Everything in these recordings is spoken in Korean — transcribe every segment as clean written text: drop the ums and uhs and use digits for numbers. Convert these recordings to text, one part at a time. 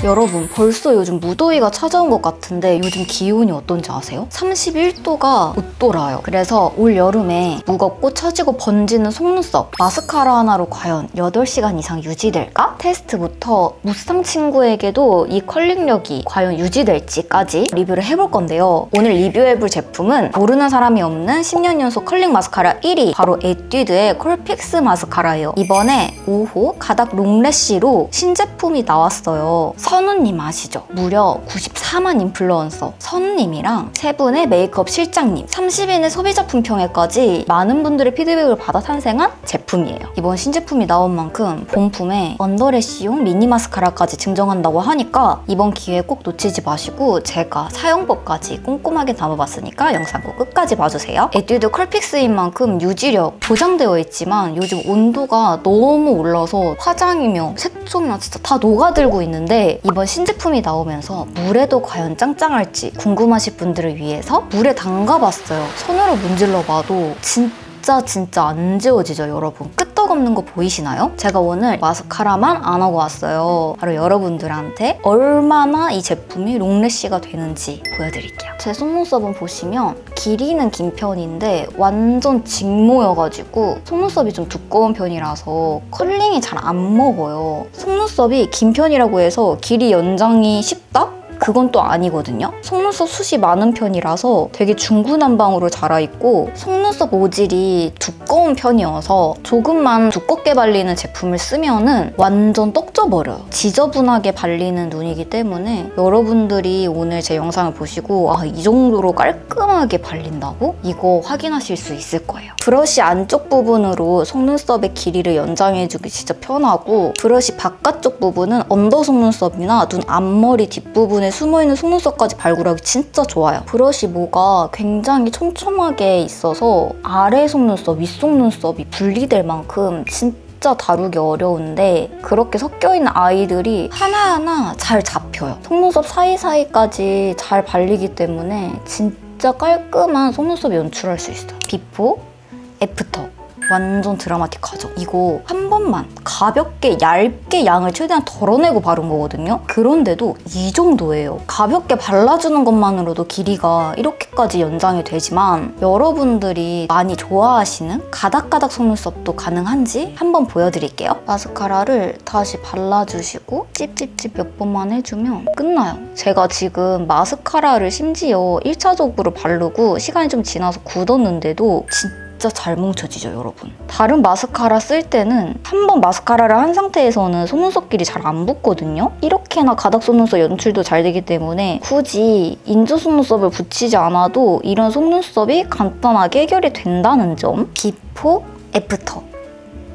여러분, 벌써 요즘 무더위가 찾아온 것 같은데 요즘 기온이 어떤지 아세요? 31도가 웃돌아요. 그래서 올 여름에 무겁고 처지고 번지는 속눈썹 마스카라 하나로 과연 8시간 이상 유지될까? 테스트부터 무쌍 친구에게도 이 컬링력이 과연 유지될지까지 리뷰를 해볼 건데요. 오늘 리뷰해볼 제품은 모르는 사람이 없는 10년 연속 컬링 마스카라 1위, 바로 에뛰드의 콜픽스 마스카라예요. 이번에 5호 가닥 롱래쉬로 신제품이 나왔어요. 선우님 아시죠? 무려 94만 인플루언서 선우님이랑 세 분의 메이크업 실장님, 30인의 소비자 품평회까지 많은 분들의 피드백을 받아 탄생한 제품이에요. 이번 신제품이 나온 만큼 본품에 언더래쉬용 미니 마스카라까지 증정한다고 하니까 이번 기회에 꼭 놓치지 마시고 제가 사용법까지 꼼꼼하게 담아봤으니까 영상 꼭 끝까지 봐주세요. 에뛰드 컬픽스인 만큼 유지력 보장되어 있지만 요즘 온도가 너무 올라서 화장이며 색조며 진짜 다 녹아들고 있는데 이번 신제품이 나오면서 물에도 과연 짱짱할지 궁금하신 분들을 위해서 물에 담가봤어요. 손으로 문질러봐도 진짜 안 지워지죠, 여러분. 끄떡없는 거 보이시나요? 제가 오늘 마스카라만 안 하고 왔어요. 바로 여러분들한테 얼마나 이 제품이 롱래쉬가 되는지 보여드릴게요. 제 속눈썹은 보시면 길이는 긴 편인데 완전 직모여가지고 속눈썹이 좀 두꺼운 편이라서 컬링이 잘 안 먹어요. 속눈썹이 긴 편이라고 해서 길이 연장이 쉽다? 그건 또 아니거든요. 속눈썹 숱이 많은 편이라서 되게 중구난방으로 자라있고 속눈썹 모질이 두꺼운 편이어서 조금만 두껍게 발리는 제품을 쓰면은 완전 떡져버려요. 지저분하게 발리는 눈이기 때문에 여러분들이 오늘 제 영상을 보시고 아, 이 정도로 깔끔하게 발린다고? 이거 확인하실 수 있을 거예요. 브러쉬 안쪽 부분으로 속눈썹의 길이를 연장해주기 진짜 편하고 브러쉬 바깥쪽 부분은 언더 속눈썹이나 눈 앞머리 뒷부분에 숨어있는 속눈썹까지 발굴하기 진짜 좋아요. 브러쉬 모가 굉장히 촘촘하게 있어서 아래 속눈썹, 윗 속눈썹이 분리될 만큼 진짜 다루기 어려운데 그렇게 섞여있는 아이들이 하나하나 잘 잡혀요. 속눈썹 사이사이까지 잘 발리기 때문에 진짜 깔끔한 속눈썹 연출할 수 있어요. 비포, 애프터. 완전 드라마틱하죠? 이거 한 번만 가볍게 얇게 양을 최대한 덜어내고 바른 거거든요? 그런데도 이 정도예요. 가볍게 발라주는 것만으로도 길이가 이렇게까지 연장이 되지만 여러분들이 많이 좋아하시는 가닥가닥 속눈썹도 가능한지 한번 보여드릴게요. 마스카라를 다시 발라주시고 찝찝찝 몇 번만 해주면 끝나요. 제가 지금 마스카라를 심지어 1차적으로 바르고 시간이 좀 지나서 굳었는데도 진짜 잘 뭉쳐지죠, 여러분. 다른 마스카라 쓸 때는 한 번 마스카라를 한 상태에서는 속눈썹 길이 잘 안 붙거든요? 이렇게나 가닥 속눈썹 연출도 잘 되기 때문에 굳이 인조 속눈썹을 붙이지 않아도 이런 속눈썹이 간단하게 해결이 된다는 점. 비포, 애프터.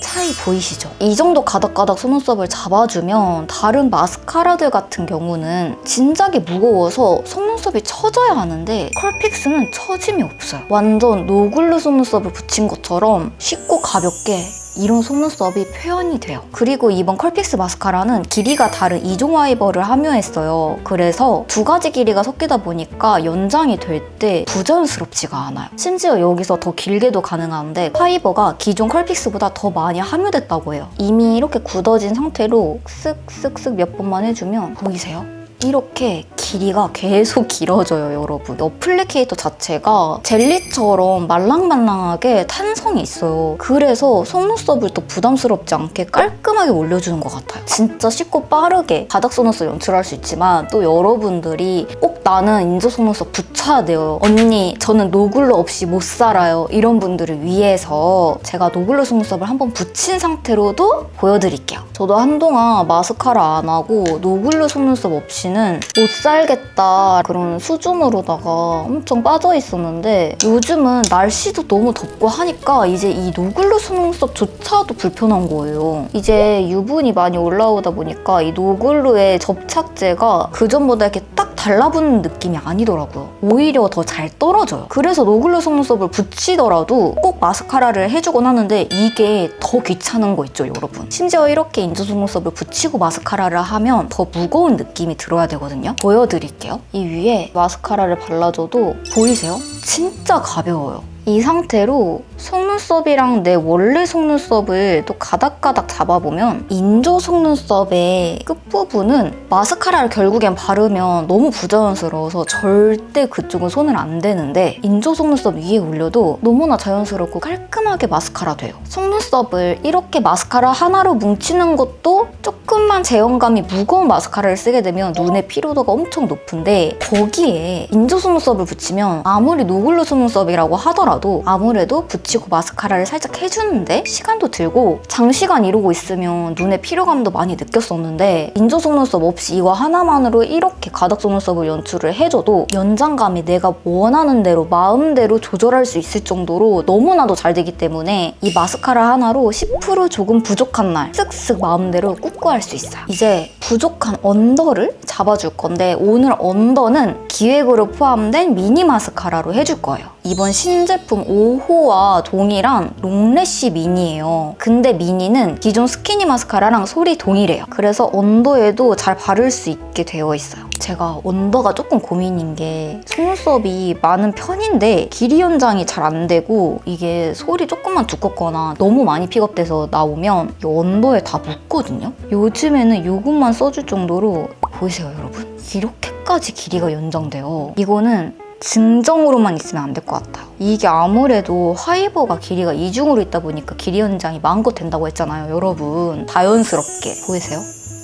차이 보이시죠? 이 정도 가닥가닥 속눈썹을 잡아주면 다른 마스카라들 같은 경우는 진작에 무거워서 속눈썹이 처져야 하는데 컬픽스는 처짐이 없어요. 완전 노글루 속눈썹을 붙인 것처럼 쉽고 가볍게 이런 속눈썹이 표현이 돼요. 그리고 이번 컬픽스 마스카라는 길이가 다른 이종 와이버를 함유했어요. 그래서 두 가지 길이가 섞이다 보니까 연장이 될 때 부자연스럽지가 않아요. 심지어 여기서 더 길게도 가능한데 파이버가 기존 컬픽스보다 더 많이 함유됐다고 해요. 이미 이렇게 굳어진 상태로 쓱쓱쓱 몇 번만 해주면 보이세요? 이렇게 길이가 계속 길어져요, 여러분. 어플리케이터 자체가 젤리처럼 말랑말랑하게 탄성이 있어요. 그래서 속눈썹을 또 부담스럽지 않게 깔끔하게 올려주는 것 같아요. 진짜 쉽고 빠르게 바닥 속눈썹 연출할 수 있지만 또 여러분들이 꼭 나는 인조 속눈썹 붙여야 돼요. 언니, 저는 노글로 없이 못 살아요. 이런 분들을 위해서 제가 노글로 속눈썹을 한번 붙인 상태로도 보여드릴게요. 저도 한동안 마스카라 안 하고 노글로 속눈썹 없이는 못 살겠다 그런 수준으로다가 엄청 빠져 있었는데 요즘은 날씨도 너무 덥고 하니까 이제 이 노글로 속눈썹조차도 불편한 거예요. 이제 유분이 많이 올라오다 보니까 이 노글로의 접착제가 그전보다 이렇게 딱 달라붙는 느낌이 아니더라고요. 오히려 더 잘 떨어져요. 그래서 노글로 속눈썹을 붙이더라도 꼭 마스카라를 해주곤 하는데 이게 더 귀찮은 거 있죠, 여러분. 심지어 이렇게 인조 속눈썹을 붙이고 마스카라를 하면 더 무거운 느낌이 들어야 되거든요. 보여드릴게요. 이 위에 마스카라를 발라줘도 보이세요? 진짜 가벼워요. 이 상태로 속눈썹이랑 내 원래 속눈썹을 또 가닥가닥 잡아보면 인조 속눈썹의 끝부분은 마스카라를 결국엔 바르면 너무 부자연스러워서 절대 그쪽은 손을 안 대는데 인조 속눈썹 위에 올려도 너무나 자연스럽고 깔끔하게 마스카라 돼요. 속눈썹을 이렇게 마스카라 하나로 뭉치는 것도 조금만 제형감이 무거운 마스카라를 쓰게 되면 눈의 피로도가 엄청 높은데 거기에 인조 속눈썹을 붙이면 아무리 노글로 속눈썹이라고 하더라도 아무래도 붙이고 마스카라를 살짝 해주는데 시간도 들고 장시간 이러고 있으면 눈의 피로감도 많이 느꼈었는데 인조 속눈썹 없이 이거 하나만으로 이렇게 가닥 속눈썹을 연출을 해줘도 연장감이 내가 원하는 대로 마음대로 조절할 수 있을 정도로 너무나도 잘 되기 때문에 이 마스카라 하나로 10% 조금 부족한 날 쓱쓱 마음대로 꾹꾹 할 수 있어요. 이제 부족한 언더를 잡아줄 건데 오늘 언더는 기획으로 포함된 미니 마스카라로 해줄 거예요. 이번 신제품 5호와 동일한 롱래쉬 미니예요. 근데 미니는 기존 스키니 마스카라랑 솔이 동일해요. 그래서 언더에도 잘 바를 수 있게 되어 있어요. 제가 언더가 조금 고민인 게 속눈썹이 많은 편인데 길이 연장이 잘 안 되고 이게 솔이 조금만 두껍거나 너무 많이 픽업돼서 나오면 이 언더에 다 묻거든요. 요즘에는 이것만 써줄 정도로 보이세요 여러분? 이렇게까지 길이가 연장돼요. 이거는 증정으로만 있으면 안 될 것 같아요. 이게 아무래도 화이버가 길이가 이중으로 있다 보니까 길이 연장이 마음껏 된다고 했잖아요 여러분. 자연스럽게 보이세요?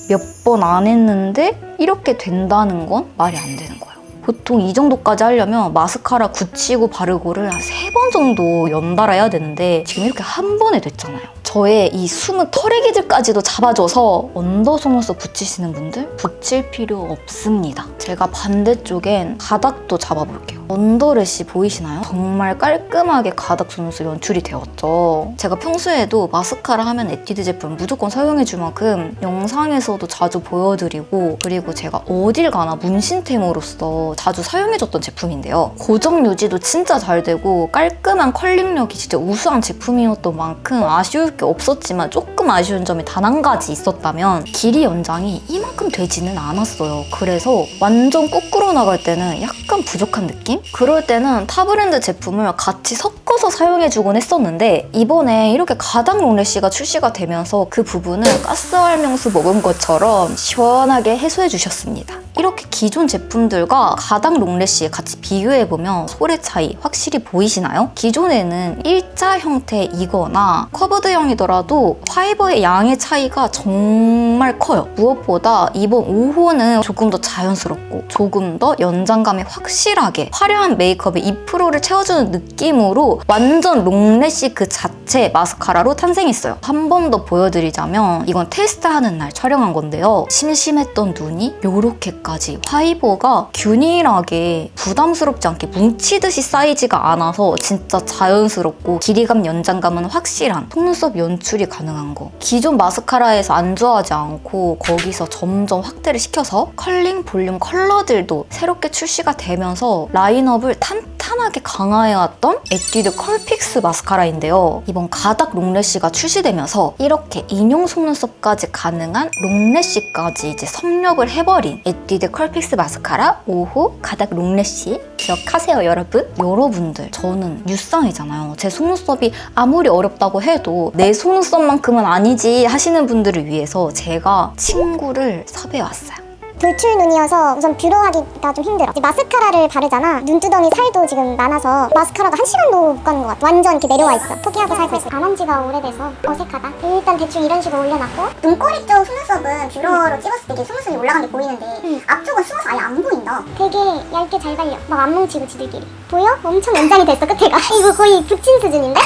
몇 번 안 했는데 이렇게 된다는 건 말이 안 되는 거예요. 보통 이 정도까지 하려면 마스카라 굳히고 바르고를 한 3번 정도 연달아 해야 되는데 지금 이렇게 한 번에 됐잖아요. 저의 이 숨은 털애기들까지도 잡아줘서 언더 속눈썹 붙이시는 분들 붙일 필요 없습니다. 제가 반대쪽엔 가닥도 잡아볼게요. 언더래쉬 보이시나요? 정말 깔끔하게 가닥 속눈썹 연출이 되었죠. 제가 평소에도 마스카라 하면 에뛰드 제품 무조건 사용해줄 만큼 영상에서도 자주 보여드리고 그리고 제가 어딜 가나 문신템으로서 자주 사용해줬던 제품인데요. 고정 유지도 진짜 잘 되고 깔끔한 컬링력이 진짜 우수한 제품이었던 만큼 아쉬울 게 없었지만 조금 아쉬운 점이 단 한 가지 있었다면 길이 연장이 이만큼 되지는 않았어요. 그래서 완전 거꾸로 나갈 때는 약간 부족한 느낌? 그럴 때는 타 브랜드 제품을 같이 섞어서 사용해주곤 했었는데 이번에 이렇게 가닥 롱래쉬가 출시가 되면서 그 부분을 가스활명수 먹은 것처럼 시원하게 해소해주셨습니다. 이렇게 기존 제품들과 가닥 롱래쉬 같이 비교해보면 솔의 차이 확실히 보이시나요? 기존에는 일자 형태이거나 커브드형이더라도 파이버의 양의 차이가 정말 커요. 무엇보다 이번 5호는 조금 더 자연스럽고 조금 더 연장감이 확실하게 화려한 메이크업에 2%를 채워주는 느낌으로 완전 롱래쉬 그 자체 마스카라로 탄생했어요. 한 번 더 보여드리자면 이건 테스트하는 날 촬영한 건데요. 심심했던 눈이 요렇게까지 화이버가 균일하게 부담스럽지 않게 뭉치듯이 쌓이지가 않아서 진짜 자연스럽고 길이감 연장감은 확실한 속눈썹 연출이 가능한 거. 기존 마스카라에서 안주하지 않고 거기서 점점 확대를 시켜서 컬링, 볼륨, 컬러들도 새롭게 출시가 되면서 라인업을 탄탄하게 강화해왔던 에뛰드 컬픽스 마스카라인데요. 이번 가닥 롱래쉬가 출시되면서 이렇게 인용 속눈썹까지 가능한 롱래쉬까지 이제 섭렵을 해버린 에뛰드 컬픽스 마스카라 5호 가닥 롱래쉬 기억하세요 여러분? 여러분들 저는 유쌍이잖아요. 제 속눈썹이 아무리 어렵다고 해도 내 속눈썹만큼은 아니지 하시는 분들을 위해서 제가 친구를 섭외해왔어요. 돌출 눈이어서 우선 뷰러하기가 좀 힘들어. 이제 마스카라를 바르잖아. 눈두덩이 살도 지금 많아서 마스카라가 1시간도 못 가는 것 같아. 완전 이렇게 내려와 있어. 포기하고 살고 있어. 안 한 지가 오래돼서 어색하다. 일단 대충 이런 식으로 올려놨고 눈꼬리 쪽 속눈썹은 뷰러로 찍었을 때 이게 속눈썹이 올라간 게 보이는데 앞쪽은 숨어서 아예 안 보인다. 되게 얇게 잘 발려. 막 안 뭉치고 지들끼리. 보여? 엄청 연장이 됐어 끝에가. 이거 거의 붙인 수준인데?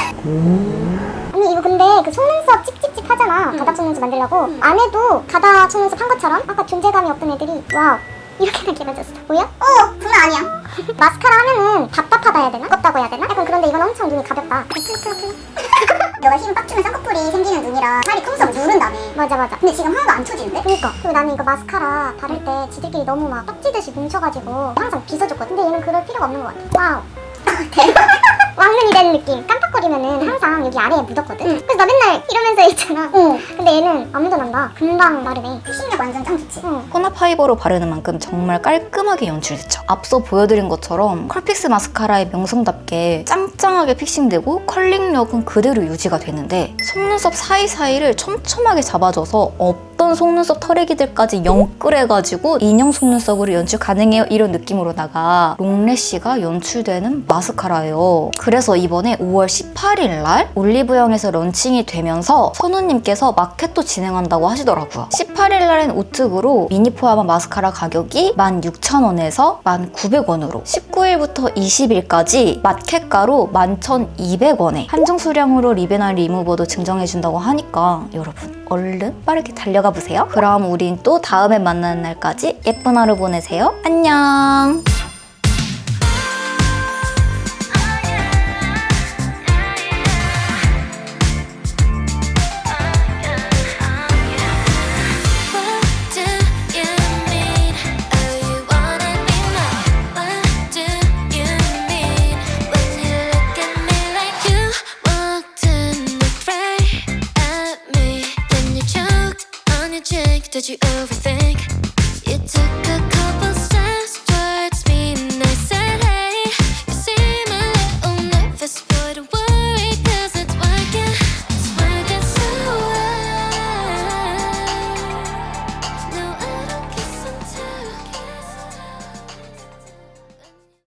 언니 이거 근데 그 속눈썹 찝찝찝 하잖아. 가닥 속눈썹 만들려고. 안에도 가닥 속눈썹 한 것처럼 아까 존재감이 없던 애들이 와우 이렇게나 길어졌어. 보여? 장난 아니야. 마스카라 하면은 답답하다 해야 되나? 두껍다고 해야 되나? 약간 그런데 이건 엄청 눈이 가볍다. 너가 힘 빡 주면 쌍꺼풀이 생기는 눈이라 살이 속눈썹 누른다며. 맞아. 근데 지금 하나도 안 쳐지는데? 그니까. 그리고 나는 이거 마스카라 바를 때 지들끼리 너무 막 떡지듯이 뭉쳐가지고 항상 빗어줬거든. 근데 얘는 그럴 필요가 없는 것 같아. 와우. 대박. 왕눈이 된 느낌. 깜빡거리면은 항상 여기 아래에 묻었거든. 그래서 나 맨날 이러면서 있잖아. 근데 얘는 안 묻어난다. 금방 마르네. 피싱력 완전 짱 좋지. 코나 파이버로 바르는 만큼 정말 깔끔하게 연출됐죠. 앞서 보여드린 것처럼 컬픽스 마스카라의 명성답게 짱짱하게 픽싱되고 컬링력은 그대로 유지가 되는데 속눈썹 사이사이를 촘촘하게 잡아줘서 없던 속눈썹 털애기들까지 영끌해가지고 인형 속눈썹으로 연출 가능해요 이런 느낌으로다가 롱래쉬가 연출되는 마스카라예요. 그래서 이번에 5월 18일 날 올리브영에서 런칭이 되면서 선우님께서 마켓도 진행한다고 하시더라고요. 18일 날엔 우특으로 미니 포함한 마스카라 가격이 16,000원에서 1,900원으로 19일부터 20일까지 마켓가로 11,200원에 한정 수량으로 리베나 리무버도 증정해준다고 하니까 여러분 얼른 빠르게 달려가 보세요. 그럼 우린 또 다음에 만나는 날까지 예쁜 하루 보내세요. 안녕.